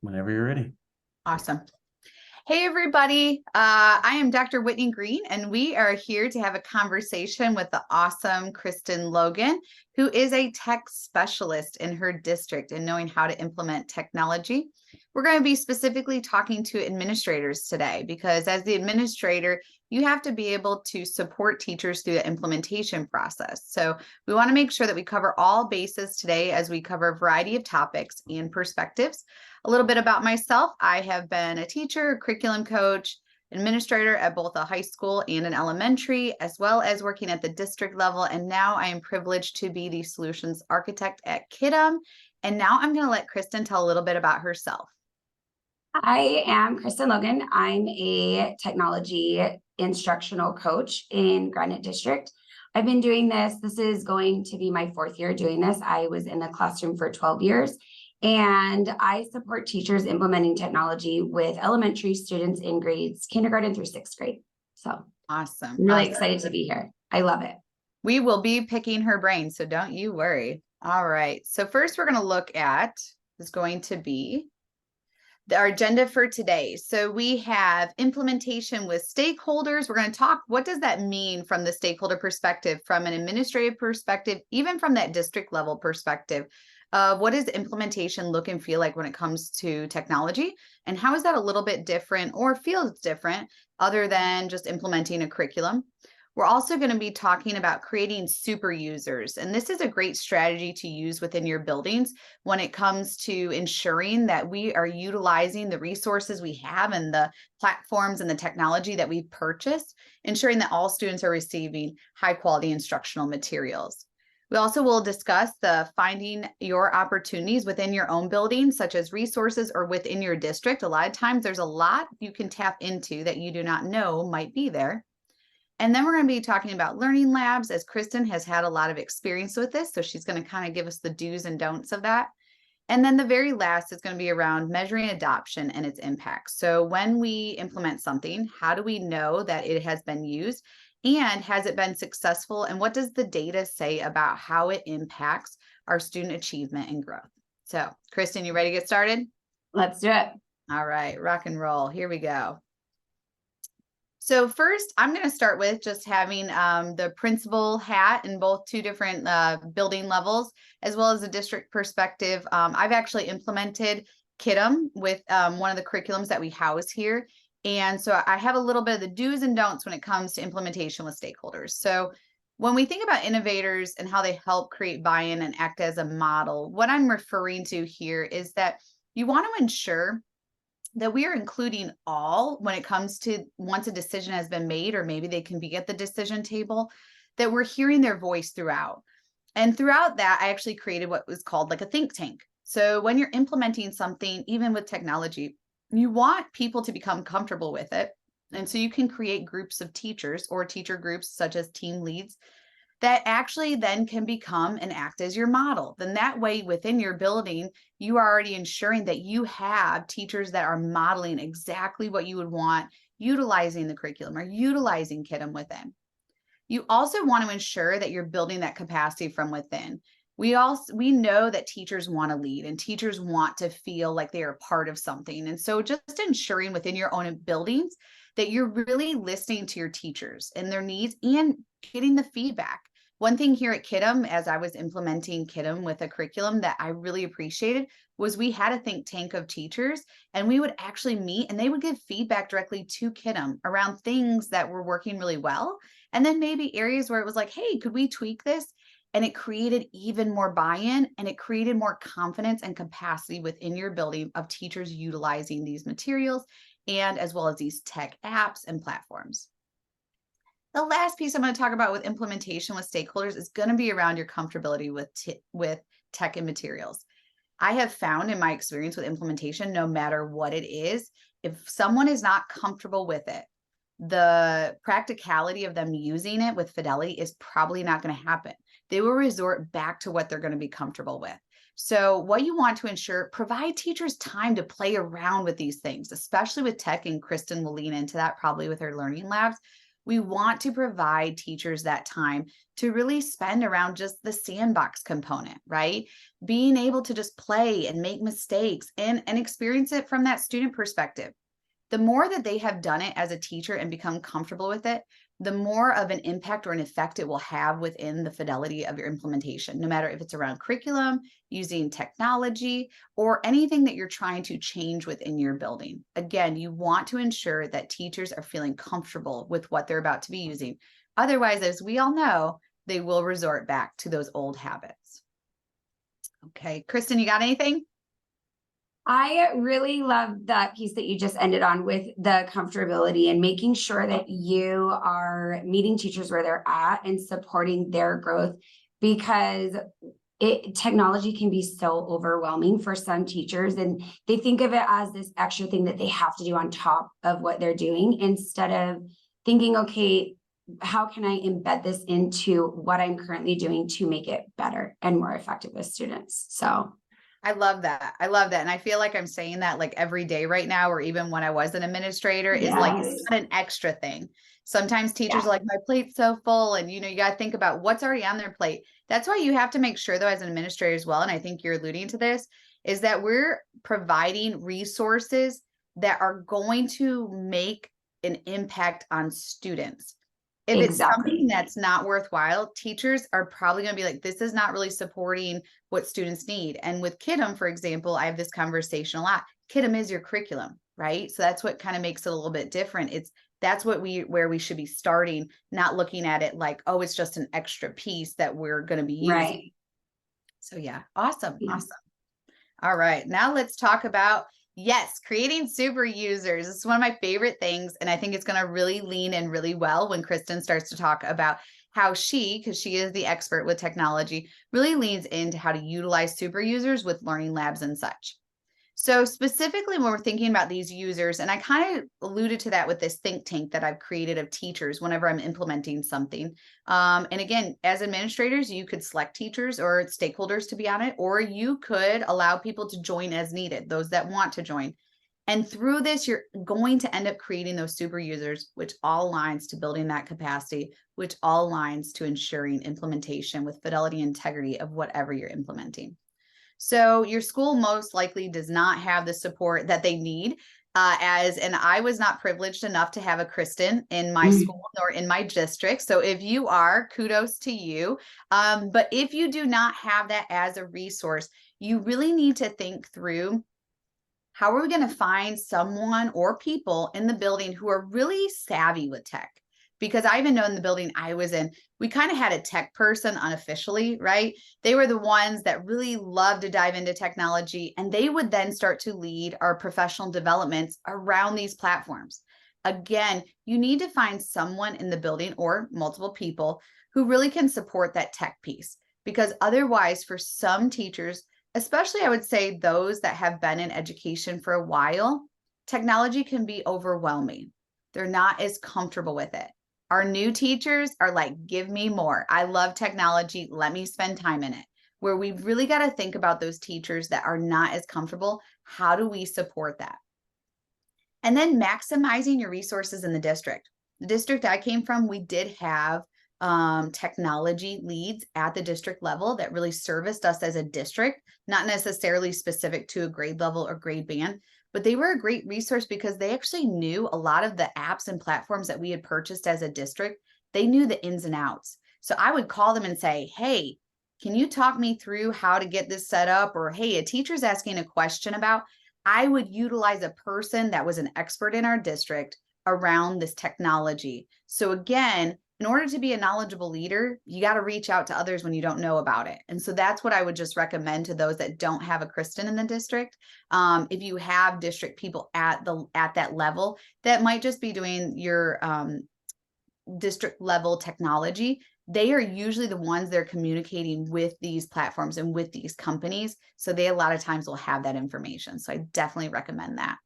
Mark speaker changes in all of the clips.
Speaker 1: Whenever you're ready.
Speaker 2: Awesome. Hey, everybody. I am Dr. Whitney Green, and we are here to have a conversation with the awesome Kristen Logan, who is a tech specialist in her district and knowing how to implement technology. We're going to be specifically talking to administrators today because, as the administrator, you have to be able to support teachers through the implementation process. So, we want to make sure that we cover all bases today as we cover a variety of topics and perspectives. A little bit about myself. I have been a teacher, curriculum coach, administrator at both a high school and an elementary, as well as working at the district level. And now I am privileged to be the solutions architect at KIDM. And now I'm going to let Kristen tell a little bit about herself.
Speaker 3: I am Kristen Logan. I'm a technology instructional coach in Granite District. I've been doing this. This is going to be my fourth year doing this. I was in the classroom for 12 years. And I support teachers implementing technology with elementary students in grades kindergarten through sixth grade. So
Speaker 2: Awesome.
Speaker 3: I'm really excited to be here. I love it.
Speaker 2: We will be picking her brain, so don't you worry. All right. So first we're going to look at is going to be our agenda for today. So we have implementation with stakeholders. We're going to talk, what does that mean from the stakeholder perspective, from an administrative perspective, even from that district level perspective? What does implementation look and feel like when it comes to technology? And how is that a little bit different or feels different other than just implementing a curriculum? We're also going to be talking about creating super users. And this is a great strategy to use within your buildings when it comes to ensuring that we are utilizing the resources we have and the platforms and the technology that we've purchased, ensuring that all students are receiving high quality instructional materials. We also will discuss the finding your opportunities within your own building, such as resources or within your district. A lot of times there's a lot you can tap into that you do not know might be there. And then we're going to be talking about learning labs, as Kristen has had a lot of experience with this. So she's going to kind of give us the do's and don'ts of that. And then the very last is going to be around measuring adoption and its impact. So when we implement something, how do we know that it has been used? And has it been successful? And what does the data say about how it impacts our student achievement and growth? So, Kristen, you ready to get started?
Speaker 3: Let's do it.
Speaker 2: All right, rock and roll. Here we go. So first, I'm going to start with just having the principal hat in both two different building levels, as well as a district perspective. I've actually implemented KIDM with one of the curriculums that we house here. And so I have a little bit of the do's and don'ts when it comes to implementation with stakeholders. So when we think about innovators and how they help create buy-in and act as a model, what I'm referring to here is that you want to ensure that we are including all when it comes to once a decision has been made, or maybe they can be at the decision table, that we're hearing their voice throughout. And throughout that, I actually created what was called like a think tank. So when you're implementing something, even with technology, you want people to become comfortable with it. And so you can create groups of teachers or teacher groups, such as team leads, that actually then can become and act as your model. Then that way within your building, you are already ensuring that you have teachers that are modeling exactly what you would want, utilizing the curriculum or utilizing KIDM within. You also want to ensure that you're building that capacity from within. We know that teachers want to lead and teachers want to feel like they are a part of something. And so just ensuring within your own buildings that you're really listening to your teachers and their needs and getting the feedback. One thing here at KIDM, as I was implementing KIDM with a curriculum that I really appreciated, was we had a think tank of teachers and we would actually meet and they would give feedback directly to KIDM around things that were working really well. And then maybe areas where it was like, hey, could we tweak this? And it created even more buy-in and it created more confidence and capacity within your building of teachers utilizing these materials and as well as these tech apps and platforms. The last piece I'm going to talk about with implementation with stakeholders is going to be around your comfortability with tech and materials. I have found in my experience with implementation, no matter what it is, if someone is not comfortable with it, the practicality of them using it with fidelity is probably not going to happen. They will resort back to what they're going to be comfortable with. So what you want to ensure, provide teachers time to play around with these things, especially with tech, and Kristen will lean into that probably with her learning labs. We want to provide teachers that time to really spend around just the sandbox component, right? Being able to just play and make mistakes and experience it from that student perspective. The more that they have done it as a teacher and become comfortable with it, the more of an impact or an effect it will have within the fidelity of your implementation, no matter if it's around curriculum, using technology, or anything that you're trying to change within your building. Again, you want to ensure that teachers are feeling comfortable with what they're about to be using. Otherwise, as we all know, they will resort back to those old habits. Okay, Kristen, you got anything?
Speaker 3: I really love that piece that you just ended on with the comfortability and making sure that you are meeting teachers where they're at and supporting their growth, because technology can be so overwhelming for some teachers, and they think of it as this extra thing that they have to do on top of what they're doing, instead of thinking, okay, how can I embed this into what I'm currently doing to make it better and more effective with students? So
Speaker 2: I love that. I love that. And I feel like I'm saying that like every day right now, or even when I was an administrator, is like
Speaker 3: yes,
Speaker 2: it's not an extra thing. Sometimes teachers
Speaker 3: yeah,
Speaker 2: are like, my plate's so full. And you got to think about what's already on their plate. That's why you have to make sure, though, as an administrator as well, and I think you're alluding to this, is that we're providing resources that are going to make an impact on students. If it's something
Speaker 3: exactly.
Speaker 2: that's not worthwhile, teachers are probably going to be like, this is not really supporting what students need. And with Kidem, for example, I have this conversation a lot. Kidem is your curriculum, right? So that's what kind of makes it a little bit different. That's where we should be starting, not looking at it like, oh, it's just an extra piece that we're going to be using.
Speaker 3: Right.
Speaker 2: So yeah, awesome.
Speaker 3: Yeah.
Speaker 2: Awesome. All right, now let's talk about, yes, creating super users. It's one of my favorite things, and I think it's going to really lean in really well when Kristen starts to talk about how she, because she is the expert with technology, really leans into how to utilize super users with learning labs and such. So specifically when we're thinking about these users, and I kind of alluded to that with this think tank that I've created of teachers whenever I'm implementing something. And again, as administrators, you could select teachers or stakeholders to be on it, or you could allow people to join as needed, those that want to join. And through this, you're going to end up creating those super users, which all aligns to building that capacity, which all aligns to ensuring implementation with fidelity and integrity of whatever you're implementing. So your school most likely does not have the support that they need. And I was not privileged enough to have a Kristen in my school or in my district. So if you are, kudos to you. But if you do not have that as a resource, you really need to think through, how are we going to find someone or people in the building who are really savvy with tech? Because I even know in the building I was in, we kind of had a tech person unofficially, right? They were the ones that really loved to dive into technology, and they would then start to lead our professional developments around these platforms. Again, you need to find someone in the building or multiple people who really can support that tech piece, because otherwise, for some teachers, especially I would say those that have been in education for a while, technology can be overwhelming. They're not as comfortable with it. Our new teachers are like, give me more. I love technology. Let me spend time in it. Where we've really got to think about those teachers that are not as comfortable. How do we support that? And then maximizing your resources in the district. The district I came from, we did have technology leads at the district level that really serviced us as a district, not necessarily specific to a grade level or grade band, but they were a great resource because they actually knew a lot of the apps and platforms that we had purchased as a district. They knew the ins and outs. So I would call them and say, hey, can you talk me through how to get this set up? Or, hey, a teacher's asking a question about, I would utilize a person that was an expert in our district around this technology. So again, in order to be a knowledgeable leader, you got to reach out to others when you don't know about it. And so that's what I would just recommend to those that don't have a Kristen in the district. If you have district people at that level that might just be doing your district level technology, they are usually the ones that are communicating with these platforms and with these companies. So they a lot of times will have that information. So I definitely recommend that.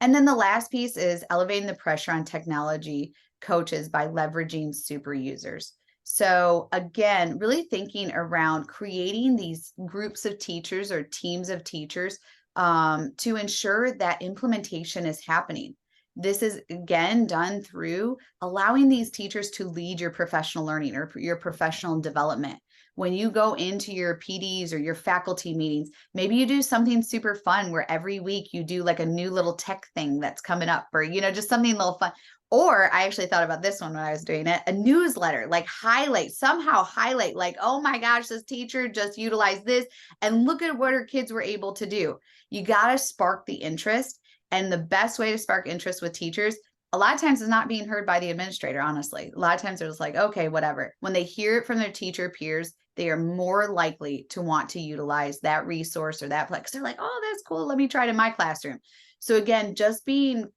Speaker 2: And then the last piece is elevating the pressure on technology coaches by leveraging super users. So again, really thinking around creating these groups of teachers or teams of teachers to ensure that implementation is happening. This is again done through allowing these teachers to lead your professional learning or your professional development. When you go into your PDs or your faculty meetings, maybe you do something super fun where every week you do like a new little tech thing that's coming up, or, you know, just something a little fun. Or I actually thought about this one when I was doing it, a newsletter, like somehow highlight, like, oh my gosh, this teacher just utilized this and look at what her kids were able to do. You got to spark the interest. And the best way to spark interest with teachers, a lot of times, is not being heard by the administrator, honestly. A lot of times they're just like, okay, whatever. When they hear it from their teacher peers, they are more likely to want to utilize that resource or that place. Because they're like, oh, that's cool. Let me try it in my classroom. So again, just being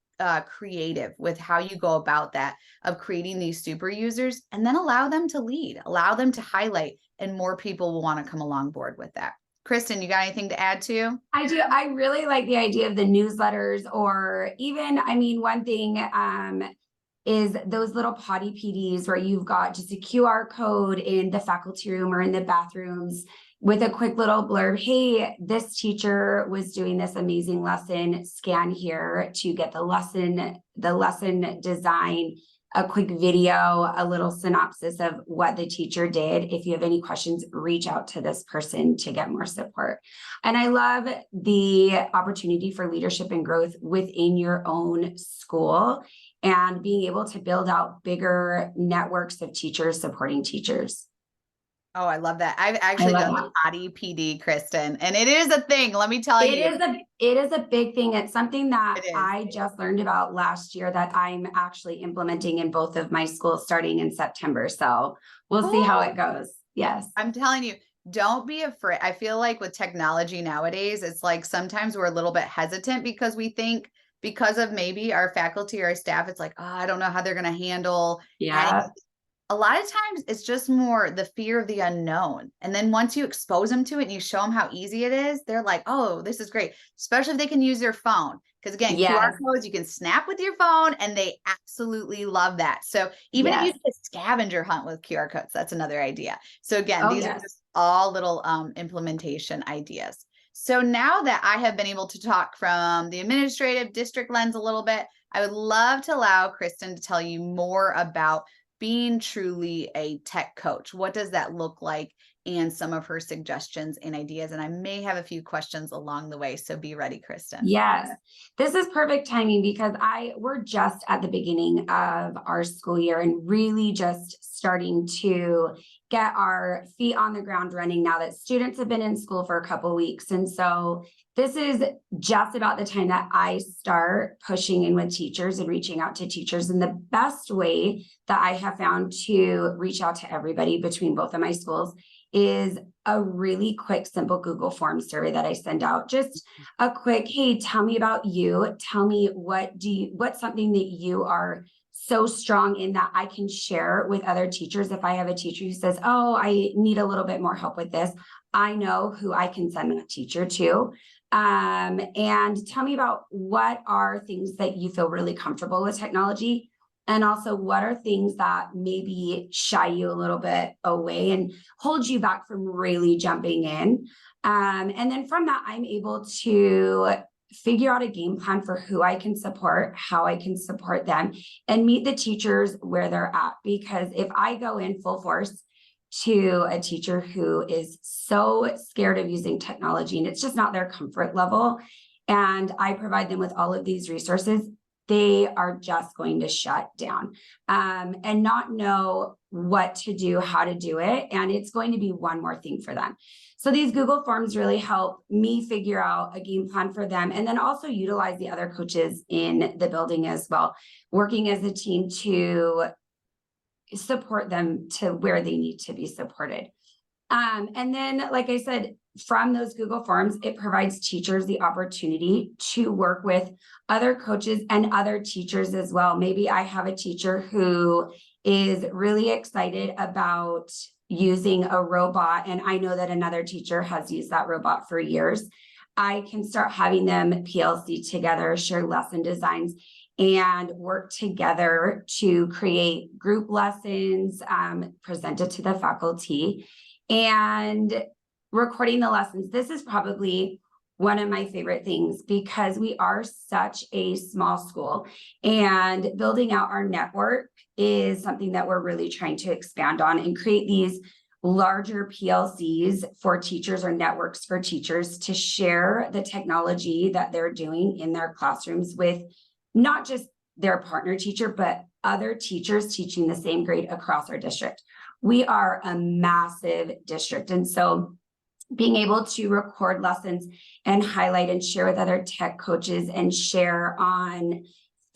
Speaker 2: creative with how you go about that, of creating these super users, and then allow them to lead, allow them to highlight, and more people will want to come along board with that. Kristen, you got anything to add to?
Speaker 3: I do. I really like the idea of the newsletters, or even, I mean, one thing is those little potty PDs where you've got just a QR code in the faculty room or in the bathrooms with a quick little blurb. Hey, this teacher was doing this amazing lesson. Scan here to get the lesson design, a quick video, a little synopsis of what the teacher did. If you have any questions, reach out to this person to get more support. And I love the opportunity for leadership and growth within your own school and being able to build out bigger networks of teachers supporting teachers.
Speaker 2: Oh, I love that. I've actually done the potty PD, Kristen, and it is a thing. Let me tell you.
Speaker 3: It is a big thing. It's something that I just learned about last year that I'm actually implementing in both of my schools starting in September. So we'll see how it goes. Yes.
Speaker 2: I'm telling you, don't be afraid. I feel like with technology nowadays, it's like sometimes we're a little bit hesitant because we think, because of maybe our faculty or our staff, it's like, oh, I don't know how they're going to handle.
Speaker 3: Yeah.
Speaker 2: A lot of times it's just more the fear of the unknown. And then once you expose them to it and you show them how easy it is, they're like, oh, this is great. Especially if they can use their phone. Because again, QR codes, you can snap with your phone, and they absolutely love that. So even if you do a scavenger hunt with QR codes, that's another idea. So again, these are just all little implementation ideas. So now that I have been able to talk from the administrative district lens a little bit, I would love to allow Kristen to tell you more about being truly a tech coach. What does that look like? And some of her suggestions and ideas. And I may have a few questions along the way. So be ready, Kristen.
Speaker 3: Yes, this is perfect timing because we're just at the beginning of our school year and really just starting to get our feet on the ground running now that students have been in school for a couple of weeks. And so this is just about the time that I start pushing in with teachers and reaching out to teachers. And the best way that I have found to reach out to everybody between both of my schools is a really quick, simple Google Forms survey that I send out. Just a quick, hey, tell me about you. Tell me what's something that you are so strong in that I can share with other teachers. If I have a teacher who says, oh, I need a little bit more help with this, I know who I can send that teacher to. And tell me about what are things that you feel really comfortable with technology. And also, what are things that maybe shy you a little bit away and hold you back from really jumping in? And then from that, I'm able to figure out a game plan for who I can support, how I can support them, and meet the teachers where they're at. Because if I go in full force to a teacher who is so scared of using technology and it's just not their comfort level, and I provide them with all of these resources, they are just going to shut down and not know what to do, how to do it. And it's going to be one more thing for them. So these Google Forms really help me figure out a game plan for them, and then also utilize the other coaches in the building as well, working as a team to support them to where they need to be supported. And then, like I said, from those Google Forms, it provides teachers the opportunity to work with other coaches and other teachers as well. Maybe I have a teacher who is really excited about using a robot, and I know that another teacher has used that robot for years. I can start having them PLC together, share lesson designs, and work together to create group lessons presented to the faculty and recording the lessons. This is probably one of my favorite things because we are such a small school, and building out our network is something that we're really trying to expand on and create these larger PLCs for teachers or networks for teachers to share the technology that they're doing in their classrooms with not just their partner teacher, but other teachers teaching the same grade across our district. We are a massive district. And so being able to record lessons and highlight and share with other tech coaches and share on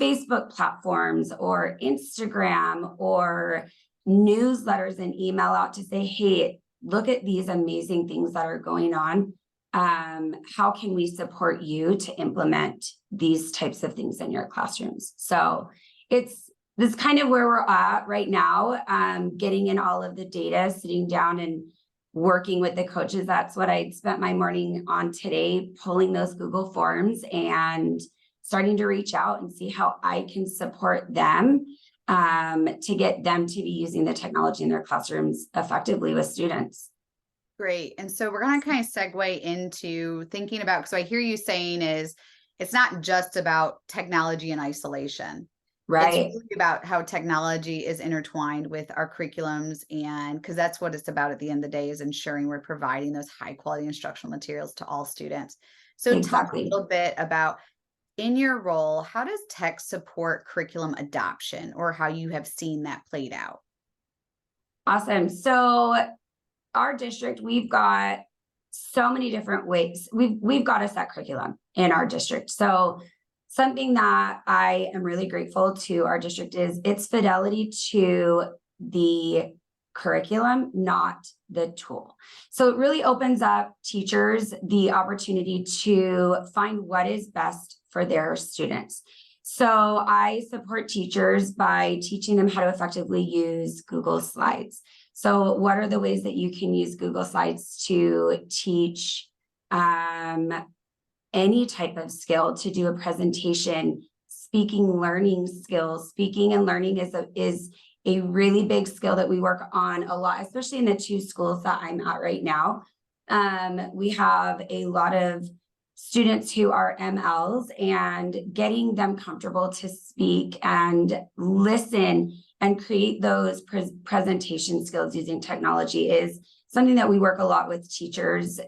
Speaker 3: Facebook platforms or Instagram or newsletters and email out to say, hey, look at these amazing things that are going on. How can we support you to implement these types of things in your classrooms? So this is kind of where we're at right now, getting in all of the data, sitting down and working with the coaches. That's what I spent my morning on today, pulling those Google Forms and starting to reach out and see how I can support them to get them to be using the technology in their classrooms effectively with students.
Speaker 2: Great. And so we're going to kind of segue into thinking about, so I hear you saying it's not just about technology in isolation.
Speaker 3: Right.
Speaker 2: It's really about how technology is intertwined with our curriculums, and because that's what it's about at the end of the day, is ensuring we're providing those high quality instructional materials to all students. So
Speaker 3: Exactly.
Speaker 2: talk a little bit about, in your role, how does tech support curriculum adoption, or how you have seen that played out?
Speaker 3: Awesome. So our district, we've got so many different ways. We've got a set curriculum in our district. So something that I am really grateful to our district is its fidelity to the curriculum, not the tool. So it really opens up teachers the opportunity to find what is best for their students. So I support teachers by teaching them how to effectively use Google Slides. So what are the ways that you can use Google Slides to teach any type of skill, to do a presentation, speaking, learning skills? Speaking and learning is a really big skill that we work on a lot, especially in the two schools that I'm at right now. We have a lot of students who are MLs, and getting them comfortable to speak and listen and create those presentation skills using technology is something that we work a lot with teachers.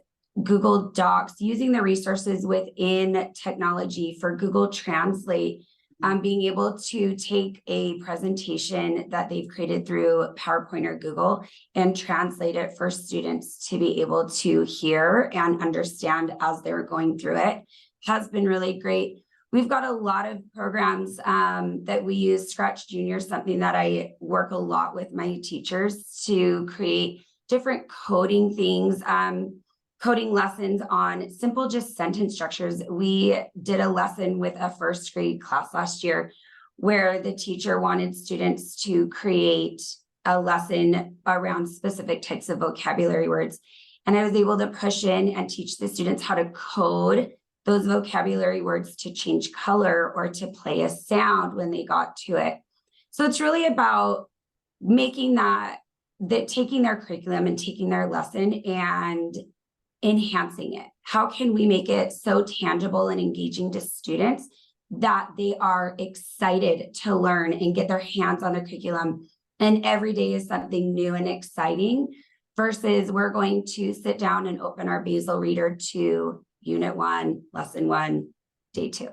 Speaker 3: Google Docs, using the resources within technology for Google Translate, being able to take a presentation that they've created through PowerPoint or Google and translate it for students to be able to hear and understand as they're going through it has been really great. We've got a lot of programs that we use. Scratch Junior, something that I work a lot with my teachers to create different coding things, coding lessons on simple just sentence structures. We did a lesson with a first grade class last year where the teacher wanted students to create a lesson around specific types of vocabulary words. And I was able to push in and teach the students how to code those vocabulary words to change color or to play a sound when they got to it. So it's really about making that taking their curriculum and taking their lesson and enhancing it. How can we make it so tangible and engaging to students that they are excited to learn and get their hands on the curriculum, and every day is something new and exciting, versus we're going to sit down and open our Basil reader to Unit 1, Lesson 1, Day 2.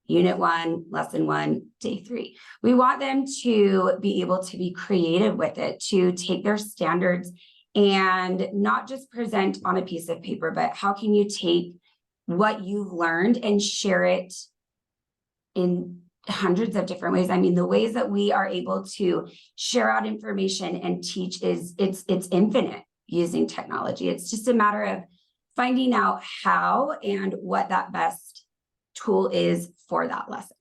Speaker 3: Unit 1, Lesson 1, Day 3. We want them to be able to be creative with it, to take their standards and not just present on a piece of paper, but how can you take what you've learned and share it in hundreds of different ways. I mean, the ways that we are able to share out information and teach it's infinite using technology. It's just a matter of finding out how and what that best tool is for that lesson.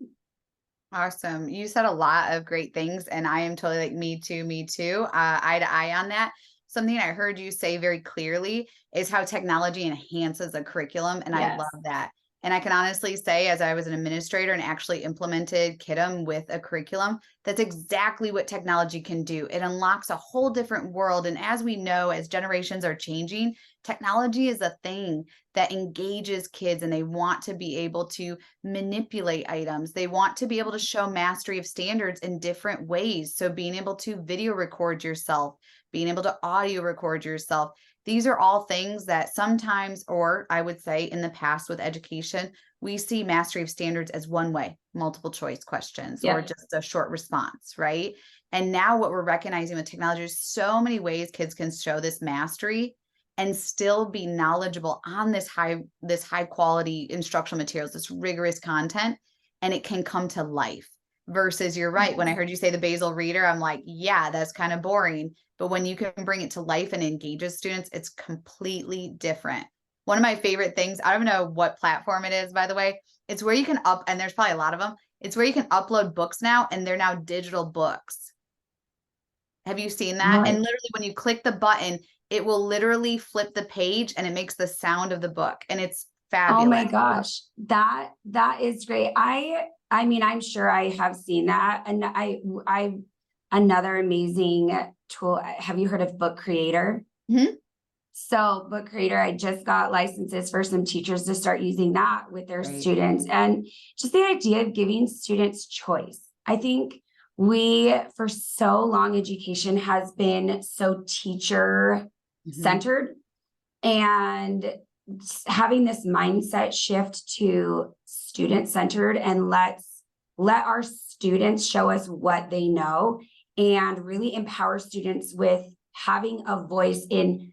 Speaker 2: Awesome. You said a lot of great things, and I am totally like, me too, eye to eye on that. Something I heard you say very clearly is how technology enhances a curriculum. And
Speaker 3: Yes.
Speaker 2: I love that. And I can honestly say, as I was an administrator and actually implemented Kiddom with a curriculum, that's exactly what technology can do. It unlocks a whole different world. And as we know, as generations are changing, technology is a thing that engages kids, and they want to be able to manipulate items. They want to be able to show mastery of standards in different ways. So being able to video record yourself, being able to audio record yourself, these are all things that sometimes, or I would say in the past with education, we see mastery of standards as one way, multiple choice questions, or
Speaker 3: Yeah.
Speaker 2: just a short response, right? And now what we're recognizing with technology is so many ways kids can show this mastery and still be knowledgeable on this high quality instructional materials, this rigorous content, and it can come to life. Versus, you're right, when I heard you say the Basil Reader, I'm like, yeah, that's kind of boring. But when you can bring it to life and engages students, it's completely different. One of my favorite things, I don't know what platform it is, by the way, it's where you can and there's probably a lot of them, it's where you can upload books now, and they're now digital books. Have you seen that? And literally when you click the button, it will literally flip the page and it makes the sound of the book, and it's fabulous.
Speaker 3: Oh my gosh, that is great. I mean, I'm sure I have seen that, and I another amazing tool. Have you heard of Book Creator?
Speaker 2: Mhm.
Speaker 3: So Book Creator, I just got licenses for some teachers to start using that with their
Speaker 2: Great.
Speaker 3: students, and just the idea of giving students choice. I think for so long, education has been so teacher centered, and having this mindset shift to student centered, and let our students show us what they know, and really empower students with having a voice in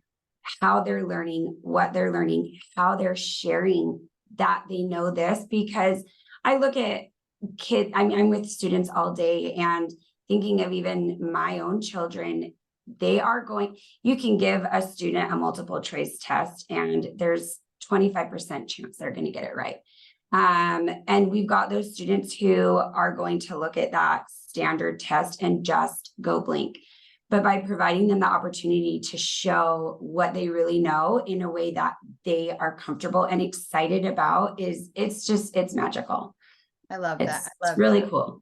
Speaker 3: how they're learning, what they're learning, how they're sharing that they know this. Because I look at kids, I'm with students all day, and thinking of even my own children, you can give a student a multiple choice test and there's 25% chance they're going to get it right. And we've got those students who are going to look at that standard test and just go blank. But by providing them the opportunity to show what they really know in a way that they are comfortable and excited about, it's magical.
Speaker 2: I love that.
Speaker 3: It's really cool.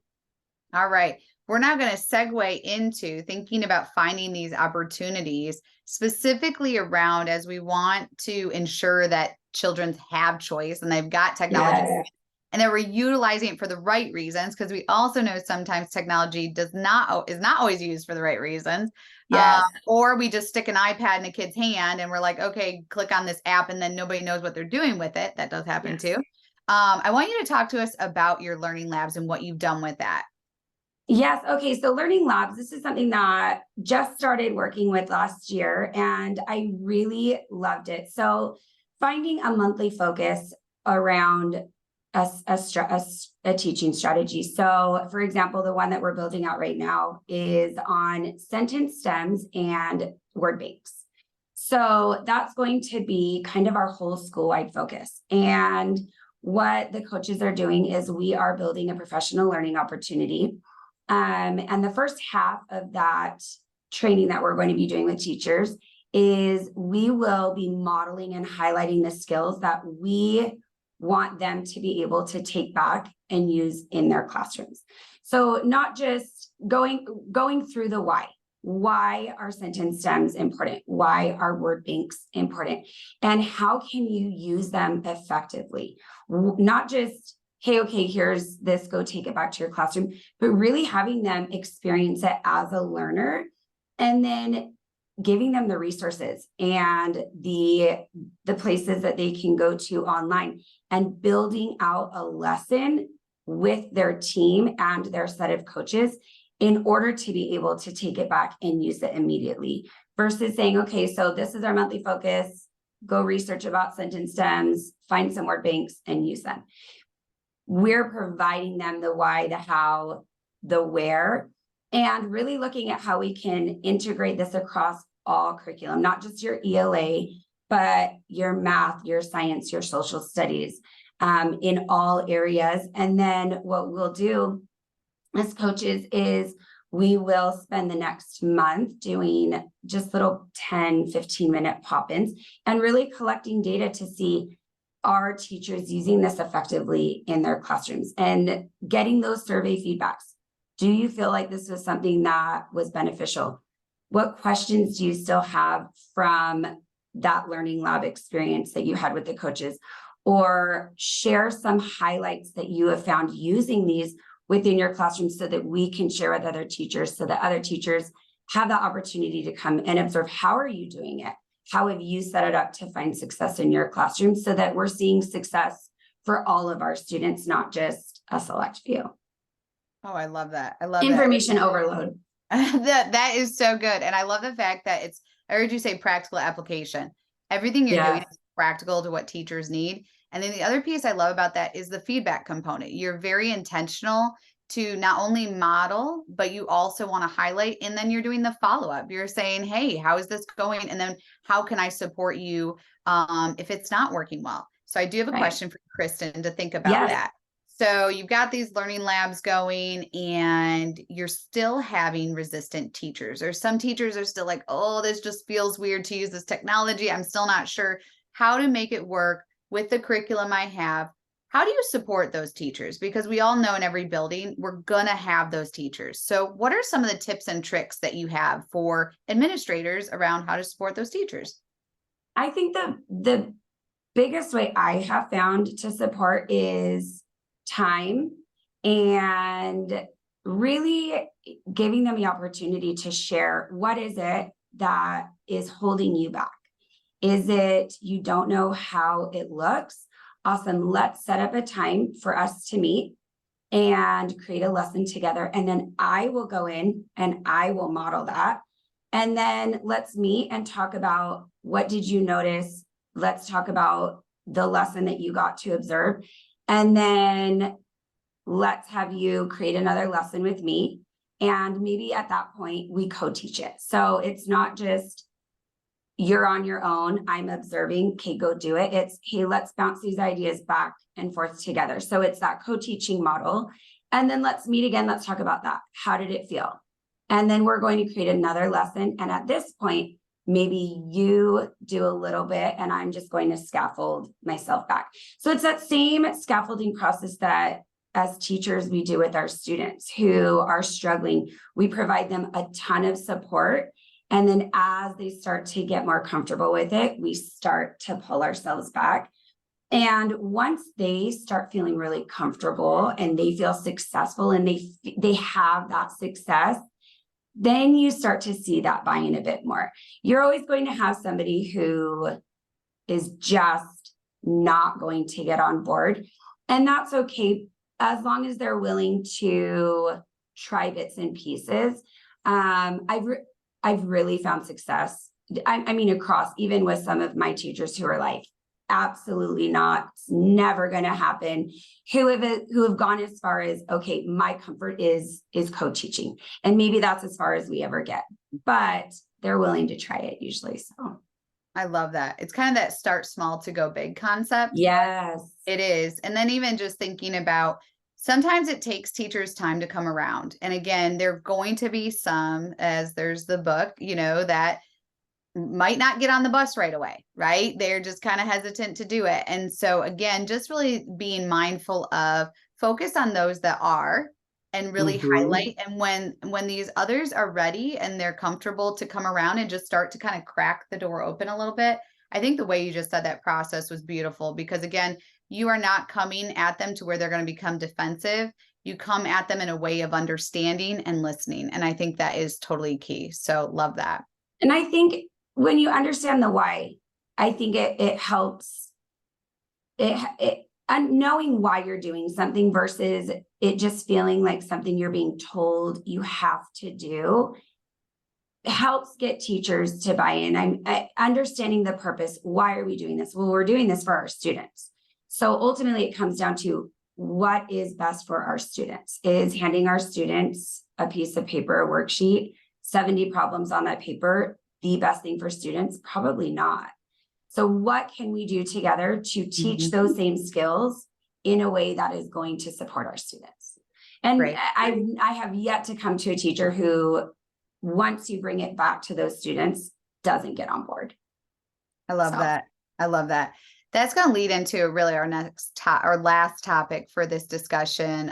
Speaker 2: All right. We're now going to segue into thinking about finding these opportunities specifically around, as we want to ensure that children have choice and they've got technology and that we're utilizing it for the right reasons, because we also know sometimes technology is not always used for the right reasons. Or we just stick an iPad in a kid's hand and we're like, okay, click on this app, and then nobody knows what they're doing with it. That does happen too. I want you to talk to us about your learning labs and what you've done with that.
Speaker 3: Yes. Okay. So Learning Labs, this is something that just started working with last year, and I really loved it. So finding a monthly focus around a teaching strategy. So for example, the one that we're building out right now is on sentence stems and word banks. So that's going to be kind of our whole school-wide focus. And what the coaches are doing is we are building a professional learning opportunity. And the first half of that training that we're going to be doing with teachers is we will be modeling and highlighting the skills that we want them to be able to take back and use in their classrooms. So not just going through the why. Why are sentence stems important? Why are word banks important? And how can you use them effectively? Not just, hey, okay, here's this, go take it back to your classroom, but really having them experience it as a learner, and then giving them the resources and the places that they can go to online, and building out a lesson with their team and their set of coaches in order to be able to take it back and use it immediately, versus saying, okay, so this is our monthly focus, go research about sentence stems, find some word banks and use them. We're providing them the why, the how, the where, and really looking at how we can integrate this across all curriculum, not just your ELA, but your math, your science, your social studies, in all areas. And then what we'll do as coaches is we will spend the next month doing just little 10, 15-minute pop-ins and really collecting data to see, are teachers using this effectively in their classrooms? And getting those survey feedbacks. Do you feel like this was something that was beneficial? What questions do you still have from that learning lab experience that you had with the coaches? Or share some highlights that you have found using these within your classroom so that we can share with other teachers, so that other teachers have the opportunity to come and observe, how are you doing it? How have you set it up to find success in your classroom, so that we're seeing success for all of our students, not just a select few.
Speaker 2: Oh, I love that. I love
Speaker 3: Information overload.
Speaker 2: that is so good. And I love the fact that I heard you say practical application. Everything you're doing is practical to what teachers need. And then the other piece I love about that is the feedback component. You're very intentional to not only model, but you also want to highlight, and then you're doing the follow-up. You're saying, hey, how is this going? And then how can I support you if it's not working well? So I do have a question for Kristen to think about that. So you've got these learning labs going, and you're still having resistant teachers, or some teachers are still like, oh, this just feels weird to use this technology. I'm still not sure how to make it work with the curriculum I have. How do you support those teachers? Because we all know in every building, we're going to have those teachers. So what are some of the tips and tricks that you have for administrators around how to support those teachers?
Speaker 3: I think the biggest way I have found to support is time, and really giving them the opportunity to share, what is it that is holding you back? Is it you don't know how it looks? Awesome. Let's set up a time for us to meet and create a lesson together. And then I will go in and I will model that. And then let's meet and talk about, what did you notice? Let's talk about the lesson that you got to observe. And then let's have you create another lesson with me. And maybe at that point we co-teach it. So it's not just you're on your own, I'm observing, okay, go do it. It's, hey, let's bounce these ideas back and forth together. So it's that co-teaching model. And then let's meet again. Let's talk about that. How did it feel? And then we're going to create another lesson. And at this point, maybe you do a little bit and I'm just going to scaffold myself back. So it's that same scaffolding process that as teachers we do with our students who are struggling. We provide them a ton of support. And then as they start to get more comfortable with it, we start to pull ourselves back. And once they start feeling really comfortable and they feel successful and they have that success, then you start to see that buy-in a bit more. You're always going to have somebody who is just not going to get on board. And that's okay, as long as they're willing to try bits and pieces. I've really found success. I mean, across, even with some of my teachers who are like, absolutely not, it's never going to happen, who have gone as far as, okay, my comfort is co-teaching, and maybe that's as far as we ever get, but they're willing to try it usually. So
Speaker 2: I love that. It's kind of that start small to go big concept.
Speaker 3: Yes,
Speaker 2: it is. And then even just thinking about, sometimes it takes teachers time to come around. And again, there are going to be some, as there's the book, that might not get on the bus right away, right? They're just kind of hesitant to do it. And so again, just really being mindful of, focus on those that are, and really highlight. And when these others are ready and they're comfortable to come around and just start to kind of crack the door open a little bit. I think the way you just said that process was beautiful, because again, you are not coming at them to where they're going to become defensive. You come at them in a way of understanding and listening. And I think that is totally key. So love that.
Speaker 3: And I think when you understand the why, I think it helps knowing why you're doing something versus it just feeling like something you're being told you have to do, helps get teachers to buy in. I'm understanding the purpose. Why are we doing this? Well, we're doing this for our students. So ultimately it comes down to, what is best for our students? Is handing our students a piece of paper, a worksheet, 70 problems on that paper, the best thing for students? Probably not. So what can we do together to teach those same skills in a way that is going to support our students? And I have yet to come to a teacher who, once you bring it back to those students, doesn't get on board.
Speaker 2: I love that. I love that. That's going to lead into really our our last topic for this discussion.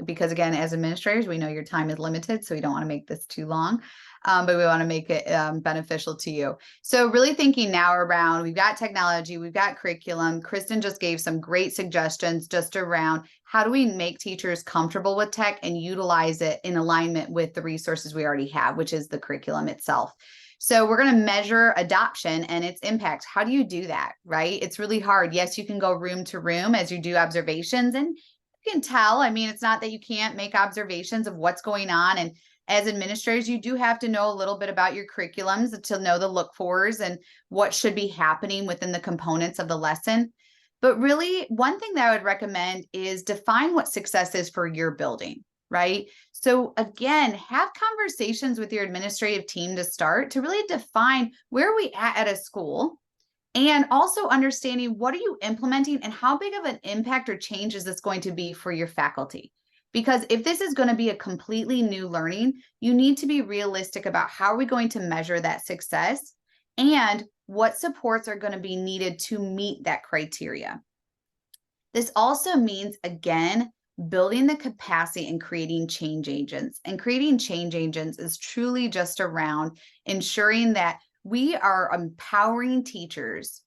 Speaker 2: Because again, as administrators, we know your time is limited, so we don't want to make this too long, but we want to make it beneficial to you. So really thinking now around, we've got technology, we've got curriculum. Kristen just gave some great suggestions just around how do we make teachers comfortable with tech and utilize it in alignment with the resources we already have, which is the curriculum itself. So we're going to measure adoption and its impact. How do you do that, right? It's really hard. Yes, you can go room to room as you do observations, and you can tell. I mean, it's not that you can't make observations of what's going on. And as administrators, you do have to know a little bit about your curriculums to know the look fors and what should be happening within the components of the lesson. But really, one thing that I would recommend is define what success is for your building, right? So again, have conversations with your administrative team to start to really define where are we at a school, and also understanding what are you implementing and how big of an impact or change is this going to be for your faculty. Because if this is going to be a completely new learning, you need to be realistic about how are we going to measure that success and what supports are going to be needed to meet that criteria. This also means, again, building the capacity and creating change agents. And creating change agents is truly just around ensuring that we are empowering teachers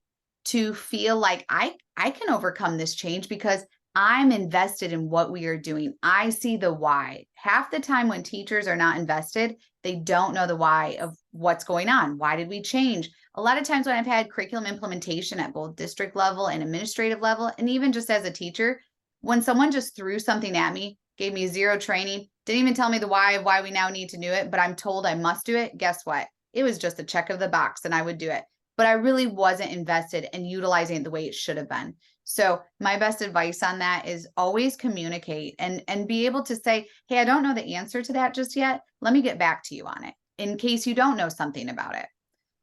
Speaker 2: to feel like I can overcome this change because I'm invested in what we are doing. I see the why. Half the time when teachers are not invested, they don't know the why of what's going on. Why did we change? A lot of times when I've had curriculum implementation at both district level and administrative level, and even just as a teacher, when someone just threw something at me, gave me zero training, didn't even tell me the why of why we now need to do it, but I'm told I must do it, guess what? It was just a check of the box and I would do it. But I really wasn't invested in utilizing it the way it should have been. So my best advice on that is always communicate and be able to say, hey, I don't know the answer to that just yet. Let me get back to you on it in case you don't know something about it.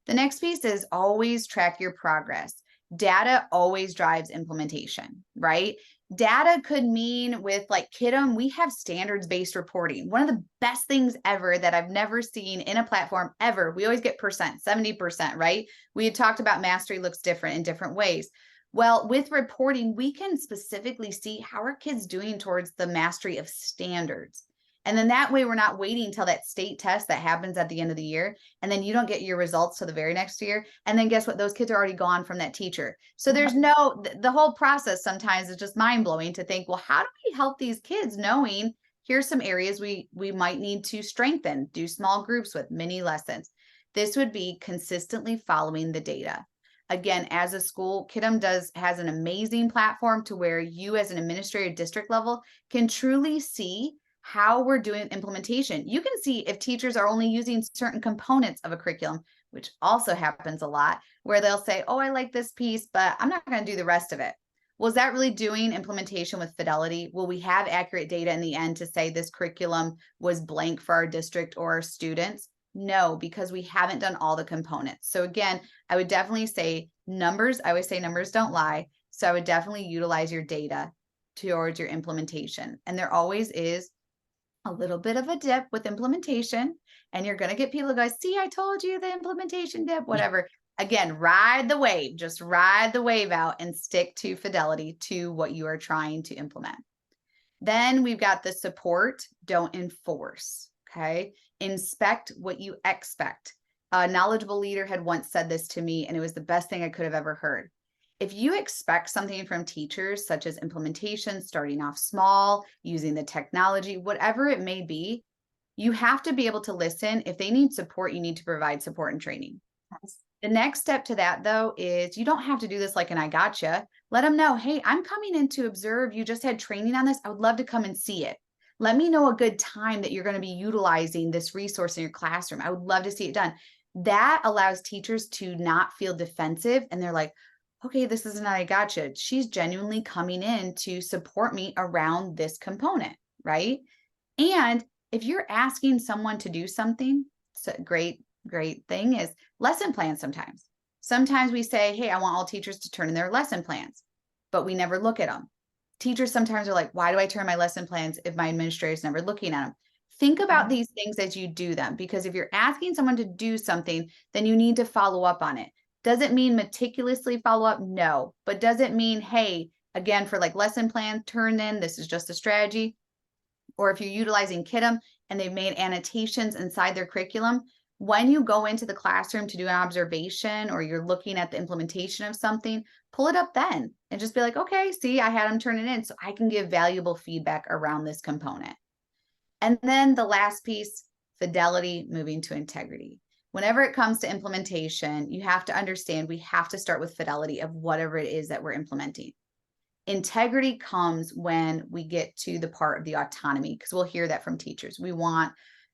Speaker 2: The next piece is always track your progress. Data always drives implementation, right? Data could mean with like KIDM, we have standards-based reporting. One of the best things ever that I've never seen in a platform ever. We always get percent, 70%, right? We had talked about mastery looks different in different ways. Well, with reporting, we can specifically see how are kids doing towards the mastery of standards. And then that way we're not waiting until that state test that happens at the end of the year. And then you don't get your results till the very next year. And then guess what? Those kids are already gone from that teacher. So there's the whole process sometimes is just mind blowing to think, well, how do we help these kids knowing here's some areas we might need to strengthen, do small groups with mini lessons. This would be consistently following the data. Again, as a school, KIDM has an amazing platform to where you as an administrative district level can truly see how we're doing implementation. You can see if teachers are only using certain components of a curriculum, which also happens a lot, where they'll say, oh, I like this piece, but I'm not going to do the rest of it. Well, is that really doing implementation with fidelity? Will we have accurate data in the end to say this curriculum was blank for our district or our students? No, because we haven't done all the components. So again, I would definitely say numbers. I always say numbers don't lie. So I would definitely utilize your data towards your implementation. And there always is a little bit of a dip with implementation, and you're going to get people who go, see, I told you the implementation dip, whatever. Again, ride the wave, just ride the wave out and stick to fidelity to what you are trying to implement. Then we've got the support, don't enforce. Okay. Inspect what you expect. A knowledgeable leader had once said this to me, and it was the best thing I could have ever heard. If you expect something from teachers, such as implementation, starting off small, using the technology, whatever it may be, you have to be able to listen. If they need support, you need to provide support and training.
Speaker 3: Yes.
Speaker 2: The next step to that, though, is you don't have to do this like an I gotcha. Let them know, hey, I'm coming in to observe. You just had training on this. I would love to come and see it. Let me know a good time that you're going to be utilizing this resource in your classroom. I would love to see it done. That allows teachers to not feel defensive, and they're like, okay, this isn't I gotcha. She's genuinely coming in to support me around this component, right? And if you're asking someone to do something, it's a great thing is lesson plans sometimes. Sometimes we say, hey, I want all teachers to turn in their lesson plans, but we never look at them. Teachers sometimes are like, why do I turn my lesson plans if my administrator is never looking at them? Think about these things as you do them, because if you're asking someone to do something, then you need to follow up on it. Does it mean meticulously follow up? No. But does it mean, hey, again, for like lesson plan turn in, this is just a strategy? Or if you're utilizing Kiddom and they've made annotations inside their curriculum, when you go into the classroom to do an observation or you're looking at the implementation of something, pull it up then and just be like, okay, see, I had them turn it in so I can give valuable feedback around this component. And then the last piece, fidelity, moving to integrity. Whenever it comes to implementation, you have to understand we have to start with fidelity of whatever it is that we're implementing. Integrity comes when we get to the part of the autonomy, because we'll hear that from teachers. We want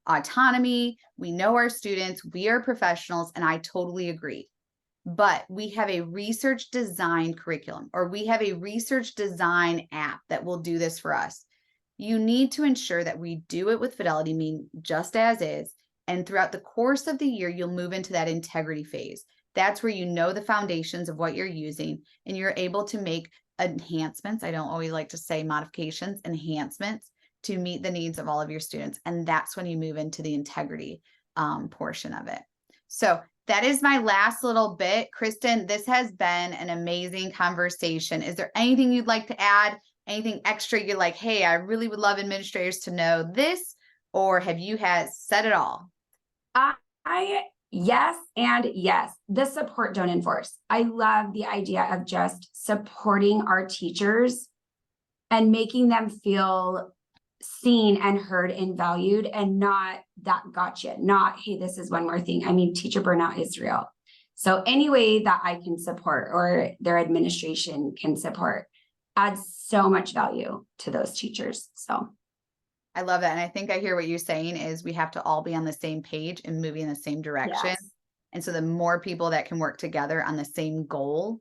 Speaker 2: autonomy. We know our students. We are professionals, and I totally agree. But we have a research design curriculum, or we have a research design app that will do this for us. You need to ensure that we do it with fidelity, mean just as is. And throughout the course of the year, you'll move into that integrity phase. That's where you know the foundations of what you're using and you're able to make enhancements. I don't always like to say modifications, enhancements to meet the needs of all of your students. And that's when you move into the integrity portion of it. So that is my last little bit. Kristen, this has been an amazing conversation. Is there anything you'd like to add? Anything extra you're like, hey, I really would love administrators to know this, or have you said it all?
Speaker 3: Yes and yes. The support, don't enforce. I love the idea of just supporting our teachers and making them feel seen and heard and valued, and not that gotcha, not, hey, this is one more thing. I mean, teacher burnout is real. So any way that I can support or their administration can support adds so much value to those teachers. So
Speaker 2: I love that. And I think I hear what you're saying is we have to all be on the same page and moving in the same direction.
Speaker 3: yes.
Speaker 2: And so the more people that can work together on the same goal,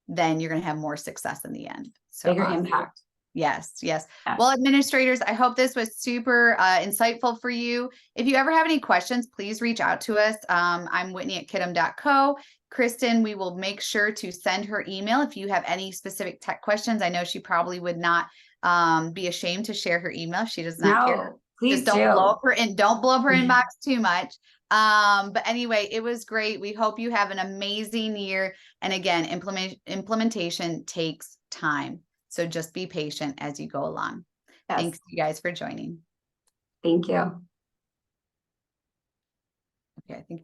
Speaker 2: then you're going to have more success in the end. So
Speaker 3: Bigger
Speaker 2: awesome.
Speaker 3: impact.
Speaker 2: Yes, yes.
Speaker 3: Yes.
Speaker 2: Well, administrators, I hope this was super insightful for you. If you ever have any questions, please reach out to us. I'm Whitney at Kiddom.co. Kristen, we will make sure to send her email if you have any specific tech questions. I know she probably would not be ashamed to share her email. She does not care.
Speaker 3: Please
Speaker 2: Just don't blow up her inbox too much. But anyway, it was great. We hope you have an amazing year. And again, implementation takes time. So just be patient as you go along.
Speaker 3: Yes.
Speaker 2: Thanks you guys for joining.
Speaker 3: Thank you.
Speaker 2: Okay, I think